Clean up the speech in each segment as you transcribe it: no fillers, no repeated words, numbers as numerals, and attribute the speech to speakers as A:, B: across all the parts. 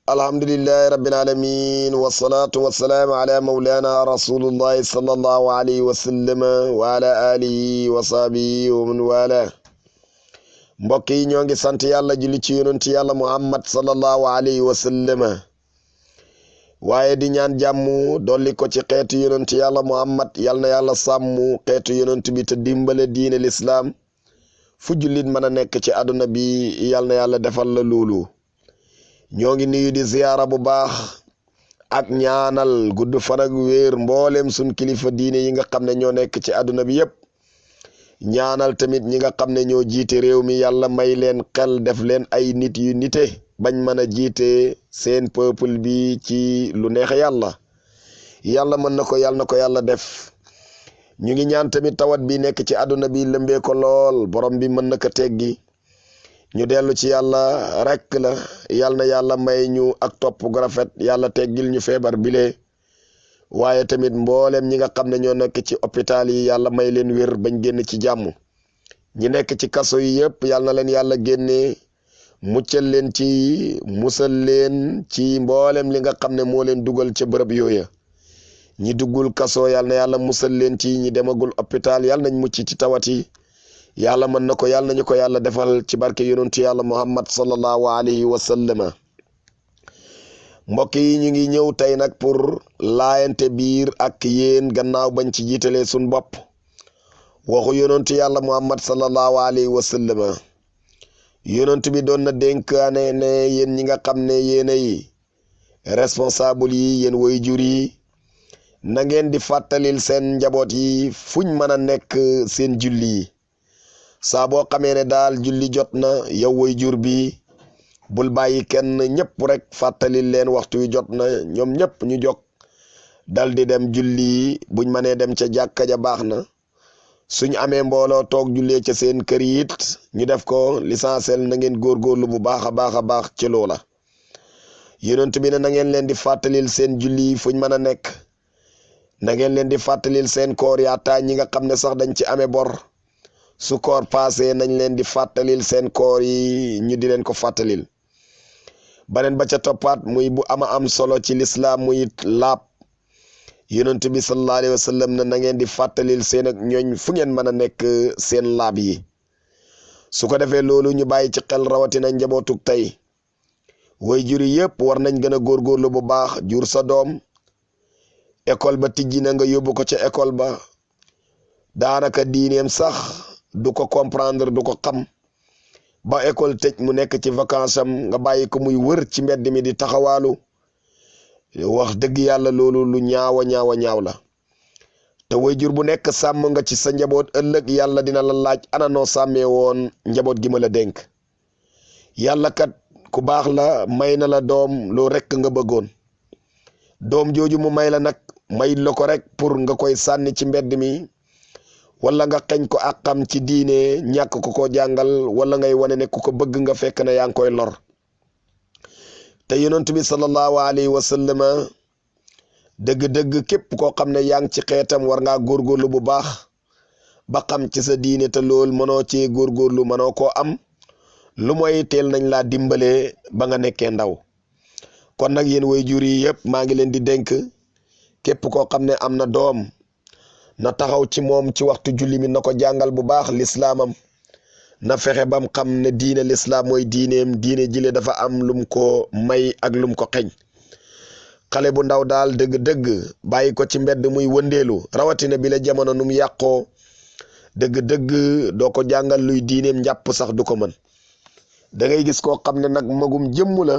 A: alhamdulillahi rabbil alamin wassalatu wassalamu ala maulana rasulullahi sallallahu alayhi wa sallam wa ala alihi wa sahbihi wa man wala. mbokk yi ñoo ngi sant yàlla julli ci yonent yàlla muhammad sallallahu alayhi wa sallam waaye di ñaan jàmm dolli ko ci xeetu yonent yàlla muhammad yal na yàlla sàmm xeetu yonent bi te dimbale diine l'islam fu jullit mën a nekk ci àdduna bi yal na yàlla defal la loolu. ñoo ngi nuyu di ziyaara bu baax ak ñaanal gudd fan ak wéer mboolem sun kilifa diine yi nga xam ne ñoo nekk ci àdduna bi yépp ñaanal tamit ñi nga xam ne ñoo jiite réew mi yàlla may leen xel def leen ay nit yu nite bañ mën a jiite seen peuple bi ci lu neex yàlla mën na ko yàlla def. ñu ngi ñaan tamit tawat bi nekk ci àdduna bi lëmbee ko lool borom bi mën na ko teggi ñu dellu ci yàlla rek la yal na yàlla may ñu ak topp gu rafet yàlla teggil ñu feebar bile waaye tamit mboolem ñi nga xam ne ñoo nekk ci hôpital yi yàlla may leen wér bañ génn ci jàmm. ñi nekk ci kaso yi yëpp yal na leen yàlla génne muccal leen ci musal leen ci mboolem li nga xam ne moo leen dugal ca bërëb yooya. ñi duggul kaso yal na yàlla musal leen ci ñi demagul hôpital yal nañ mucc ci tawat yi. yàlla mën na ko yàlla nañu ko yàlla defal ci barke yonentu yàlla muhammad sallallahu alayhi wa sallam. mbokk yi ñu ngi ñëw tey nag pour laayante biir ak yéen gannaaw bañ ci jiitalee suñ bopp waxu yonentu yàlla muhammad sallallahu alayhi wa sallam. yonentu bi doon na dénkaane ne yéen ñi nga xam ne yéenay responsable yi yéen way jur yi na ngeen di fàttalil seen njaboot yi fuñ mën a nekk seen julli yi. saa boo xamee ne daal julli jot na yow way jur bi bul bàyyi kenn ñëpp rek fàttali leen waxtu wi jot na ñoom ñëpp ñu jog dal di dem julli buñ mënee dem ca jàkka ja baax na suñ amee mbooloo toog jullee ca seen kër yi it ñu def ko l'essentiel na ngeen góorgóorlu bu baax a baax ci loola. yonent bi ne na ngeen leen di fàttalil seen julli fuñ mën a nekk na ngeen leen di fàttalil seen koor yaata ñi nga xam ne sax dañ ci amee bor. su koor passé nañ leen di fàttalil seen koor yi ñu di leen ko fàttalil. beneen ba ca toppaat muy bu am solo ci lislaam muy laab yonent bi sallallahu alayhi wa sallam na ngeen di fàttalil seen ak ñooñ fu ngeen mën a nekk seen laab yi. su ko defee loolu ñu bàyyi ci xel rawatina njabootug tey way jur yëpp war nañ gën a góorgóorlu bu baax jur sa doom école ba tijji na nga yóbbu ko ca école ba daanaka diineem sax du ko comprendre du ko xam ba école tëj mu nekk ci vacance am nga bàyyi ko muy wër ci mbedd mi di taxawaalu wax dëgg yàlla loolu lu ñaaw la. te waajur bu nekk sàmm nga ci sa njaboot ëllëg yàlla dina la laaj ana noo sàmmee woon njaboot gi ma la dénk. yàlla kat ku baax la may na la doom loo rekk nga bëggoon doom jooju mu may la nag may la ko rek pour nga koy sànni ci mbedd mi wala nga xeñ ko àqam ci diine ñàkk ko jàngal wala ngay wane ne ku ko bëgg nga fekk na yaa ngi koy lor. te yonent bi sallallahu alayhi wa sallam dëgg-dëgg képp koo xam ne yaa ngi ci xeetam war ngaa góorgóorlu bu baax ba xam ci sa diine te lool mënoo cee góorgóorlu mënoo koo am lu mooy teel nañ laa dimbale ba nga nekkee ndaw. kon nag yéen way jur yi yëpp maa ngi leen di dénk képp koo xam ne am na doom na taxaw ci moom ci waxtu julli mi na ko jàngal bu baax lislaamam na fexe bam xam ne diine lislaam mooy diineem diine jile dafa am lum ko may ak lum ko xeñ. xale bu ndaw daal dëgg-dëgg bàyyi ko ci mbedd muy wëndeelu rawatina bi la jamono num yàqoo dëgg-dëgg doo ko jàngal luy diineem njàpp sax du ko mën. da ngay gis koo xam ne nag magum jëmm la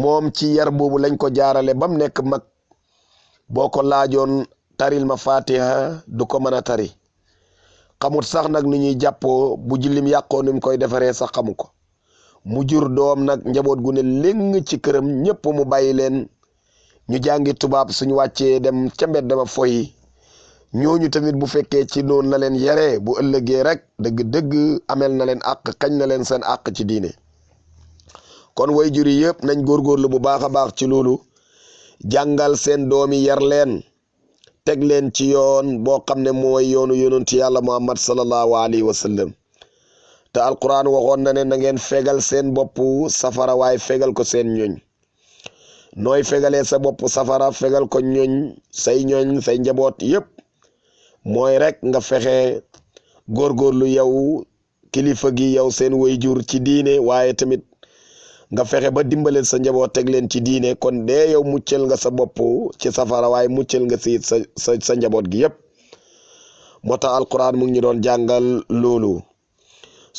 A: moom ci yar boobu lañ ko jaarale bam nekk mag boo ko laajoon taril ma fatiha du ko mën a tari xamut sax nag nu ñuy jàppoo bu jullim yàqoo ni mu koy defaree sax xamu ko. mu jur doom nag njaboot gu ne léng ci këram ñëpp mu bàyyi leen ñu jàngi tubaab suñu wàccee dem ca mbedd dama foyi ñooñu tamit bu fekkee ci noonu la leen yaree bu ëllëgee rek dëgg-dëgg amel na leen àq kañ na leen seen àq ci diine. kon way jur yi yëpp nañ góorgóorlu bu baax a baax ci loolu jàngal seen doomi yar leen teg leen ci yoon boo xam ne mooy yoonu yonentu yàlla muhammad sallallahu alayhi wa sallam. te alquran waxoon na ne na ngeen fegal seen bopp safara waaye fegal ko seen ñoñ. nooy fegalee sa bopp safara fegal ko ñooñ say njaboot yépp mooy rek nga fexe góorgóorlu yow kilifa gi yow seen waajur ci diine waaye tamit nga fexe ba dimbaleel sa njaboot teg leen ci diine kon dee yow muccal nga sa bopp ci safara waaye muccal nga si sa njaboot gi yépp moo tax alquran mu ngi ñu doon jàngal loolu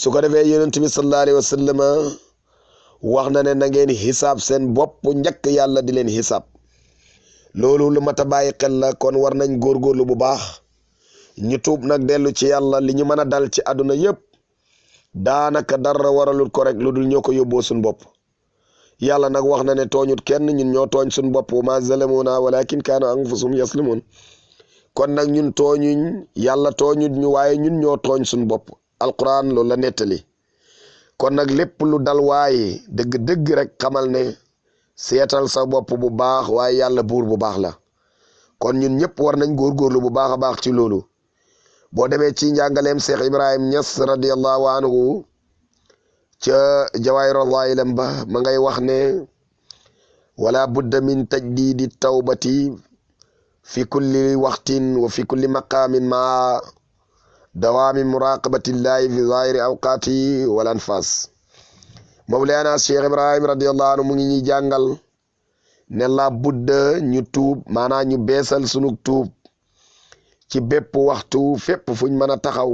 A: su ko defee yonent bi sallallahu alayhi wa sallam wax na ne na ngeen xisaab seen bopp njëkk yàlla di leen xisaab loolu lu mat a bàyyi xel la kon war nañ góorgóorlu bu baax ñu tuub nag dellu ci yàlla li ñu mën a dal ci àdduna yépp daanaka dara waralul ko rek lu dul ñoo ko yóbboo suñ bopp yàlla nag wax na ne tooñut kenn ñun ñoo tooñ suñ bopp ma zalamuna walakin kaanu anfusum yaslimun kon nag ñun tooñuñ yàlla tooñut ñu waaye ñun ñoo tooñ suñ bopp alquran loolu la nettali kon nag lépp lu dal waaye dëgg-dëgg rek xamal ne seetal sa bopp bu baax waaye yàlla buur bu baax la kon ñun ñëpp war nañ góorgóorlu bu baax a baax ci loolu boo demee ci njàngaleem Cheikh Ibrahim Niass radiyallahu anhu ca Jawaahirul Lam ba ma ngay wax ne wala budda min tajdidi tawbati fi kulli waqtin wa fi kulli maqamin ma dawaami muraqabatillahi fi zahiri awqati wal anfas mawlaana Cheikh Ibrahim radiyallahu anhu mu ngi ñuy jàngal ne la budda ñu tuub maanaam ñu beesal sunu tuub ci bépp waxtu fépp fuñ mën a taxaw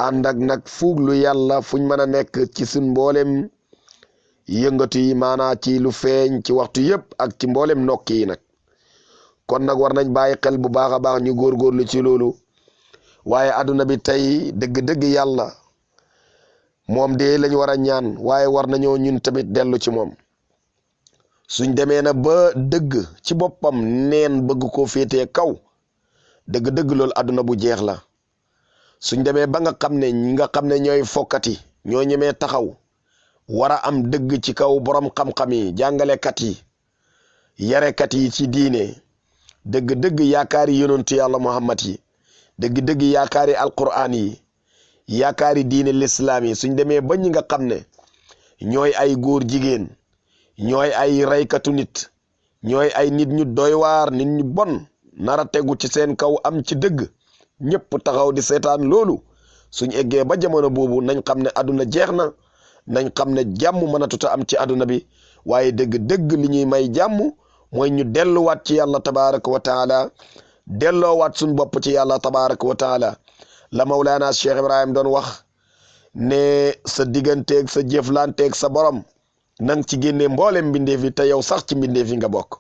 A: ànd ak nag fuuglu yàlla fuñ mën a nekk ci suñ mboolem yëngatu yi maanaam ci lu feeñ ci waxtu yëpp ak ci mboolem nokk yi nag kon nag war nañ bàyyi xel bu baax a baax ñu góorgóorlu ci loolu waaye adduna bi tey dëgg-dëgg yàlla moom de lañ war a ñaan waaye war nañoo ñun tamit dellu ci moom suñ demee na ba dëgg ci boppam neen bëgg koo féetee kaw dëgg-dëgg loolu adduna bu jeex la suñ demee ba nga xam ne ñi nga xam ne ñooy fokkati ñoo ñemee taxaw war a am dëgg ci kaw borom xam-xam yi jàngalekat yi yarekat yi ci diine dëgg-dëgg yaakaari yonentu yàlla Muhammad yi dëgg-dëgg yaakaari alquran yi yaakaari diine lislaam yi suñ demee ba ñi nga xam ne ñooy ay góor jigéen ñooy ay raykatu nit ñooy ay nit ñu doy waar nit ñu bon nara tegu ci seen kaw am ci dëgg ñëpp taxaw di seetaan loolu suñ eggee ba jamono boobu nañ xam ne aduna jeex na nañ xam ne jàmm mënatuta am ci aduna bi waaye dëgg-dëgg li ñuy may jàmm mooy ñu delluwaat ci yàlla tabaraka wa taala delloowaat suñ bopp ci yàlla tabaraka wa taala la mawlaana Cheikh Ibrahim doon wax ne sa digganteeg sa jëflanteeg sa borom nang ci génnee mboolem mbindeef yi te yow sax ci mbindeef yi nga bokk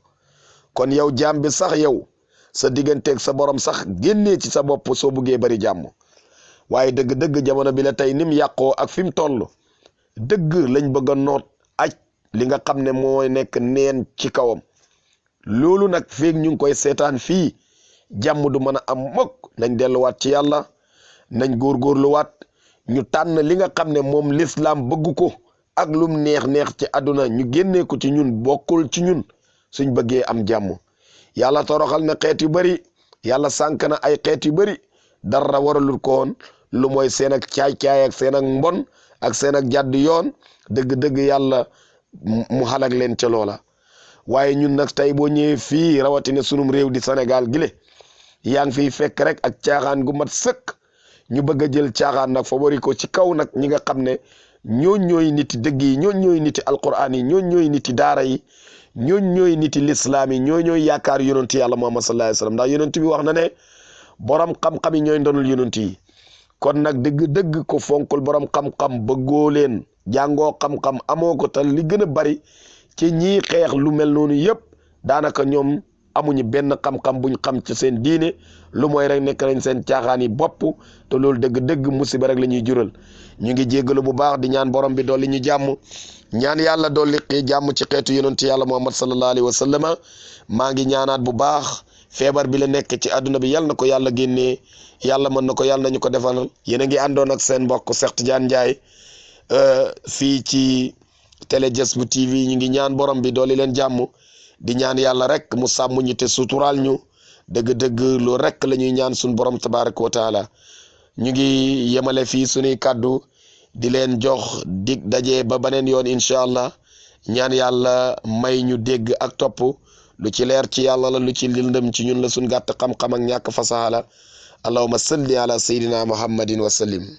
A: kon yow jaam bi sax yow sa digganteeg sa borom sax génnee ci sa bopp soo buggee bari jàmm waaye dëgg-dëgg jamono bi la tey nim yàqoo ak fi mu toll dëgg lañ bëgg a noot aj li nga xam ne mooy nekk neen ci kawam loolu nag feeg ñu ngi koy seetaan fii jàmm du mën a am mukk nañ delluwaat ci yàlla nañ góorgóorluwaat ñu tànn li nga xam ne moom lislaam bëgg ko ak lum neex-neex ci àdduna ñu génnee ko ci ñun bokkul ci ñun suñ bëggee am jàmm yàlla toroxal na xeet yu bari yàlla sànk na ay xeet yu bari dara waralul ko woon lu mooy seen ak caay-caay ak seen ak mbon ak seen ak jàdd yoon dëgg-dëgg yàlla mu xalak leen ca loola waaye ñun nag tey boo ñëwee fii rawatina sunum réew di Sénégal gile yaa ngi fiy fekk rek ak caaxaan gu mat sëkk ñu bëgg a jël caaxaan nag favori ko ci kaw nag ñi nga xam ne ñooñ ñooy niti dëgg yi ñooñ ñooy niti alquran yi ñooñ ñooy niti daara yi ñooñ ñooy niti lislaam yi ñooy ñooy yaakaar yonent yàlla Muhammad sallallahu alayhi wasallam ndax yonent bi wax na ne borom xam-xam yi ñooy ndonul yonent yi kon nag dëgg-dëgg ko fonkul borom xam-xam bëggoo leen jàngoo xam-xam amoo ko te li gën a bari ci ñii xeex lu mel noonu yëpp daanaka ñoom amuñu benn xam-xam buñ xam ci seen diine lu mooy rek nekk nañ seen caaxaan yi bopp te loolu dëgg-dëgg musiba rek la ñuy jural ñu ngi jéggalu bu baax di ñaan borom bi dolli ñu jàmm ñaan yàlla dolli jàmm ci xeetu yonent yàlla Muhammad sallallahu alayhi wa sallam maa ngi ñaanaat bu baax feebar bi la nekk ci àdduna bi yàlla na ko yàlla génnee yàlla mën na ko yàlla nañu ko defal yéen a ngi àndoon ak seen mbokk Cheikh Tidiane Ndiaye fii ci télé Jazbou TV ñu ngi ñaan borom bi dolli leen jàmm di ñaan yàlla rek mu sàmm ñu te suturaal ñu dëgg-dëgg lu rek la ñuy ñaan suñ borom tabaraka wa taala ñu ngi yemale fii suñuy kàddu di leen jox dig daje ba beneen yoon incha allah ñaan yàlla may ñu dégg ak topp lu ci leer ci yàlla la lu ci lëndëm ci ñun la suñ gàtt xam-xam ak ñàkk fasaala allahumma salli ala sayyidina muhammadin wa sallim